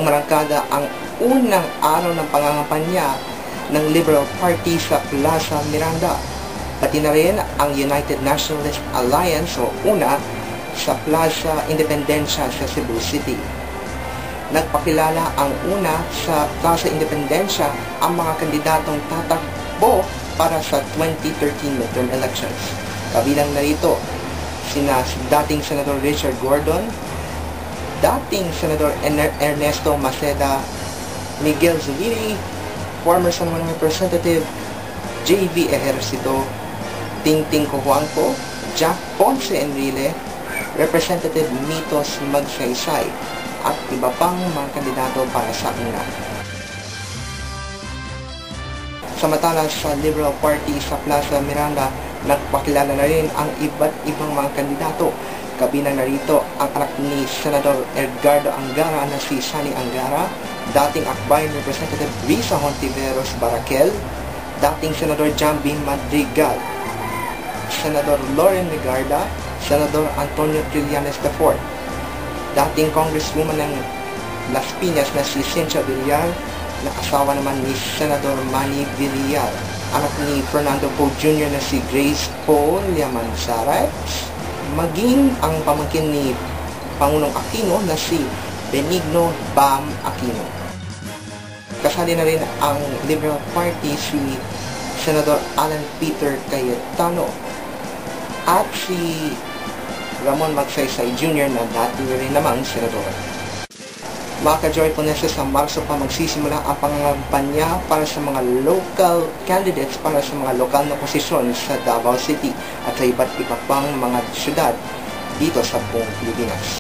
umarangkada ang unang araw ng pangangampanya ng Liberal Party sa Plaza Miranda, pati na rin ang United Nationalist Alliance o UNA sa Plaza Independencia sa Cebu City. Nagpakilala ang UNA sa Plaza Independencia ang mga kandidatong tatakbo para sa 2013 midterm elections. Kabilang narito sina dating Senador Richard Gordon, dating Senador Ernesto Maceda, Miguel Zubiri, former San Juan Representative J.V. Ejercito, Tingting Cojuangco, Jack Ponce Enrile, Representative Mitos Magsaysay, at iba pang mga kandidato para sa UNA. Samantala sa Liberal Party sa Plaza Miranda, nagpakilala na rin ang iba't ibang mga kandidato. Kabilang narito ang anak ni Senador Edgardo Angara na si Sani Angara, dating Akbayan Representative Risa Hontiveros Barakel, dating Senador Jambi Madrigal, Senador Loren Legarda, Senador Antonio Trillanes IV, dating Congresswoman ng Las Piñas na si Cynthia Villar, na asawa naman ni Senador Manny Villar, anak ni Fernando Poe Jr. na si Grace Poe Liamanzares, maging ang pamangkin ni Pangulong Aquino na si Benigno Bam Aquino. Kasali na rin ang Liberal Party si Senador Alan Peter Cayetano at si Ramon Magsaysay Jr. na dati rin namang senador. Mga ka-Joy Ponese, sa Marso pa magsisimula ang pangangampanya para sa mga local candidates para sa mga lokal na posisyon sa Davao City at sa iba't iba pang mga syudad dito sa buong Pilipinas.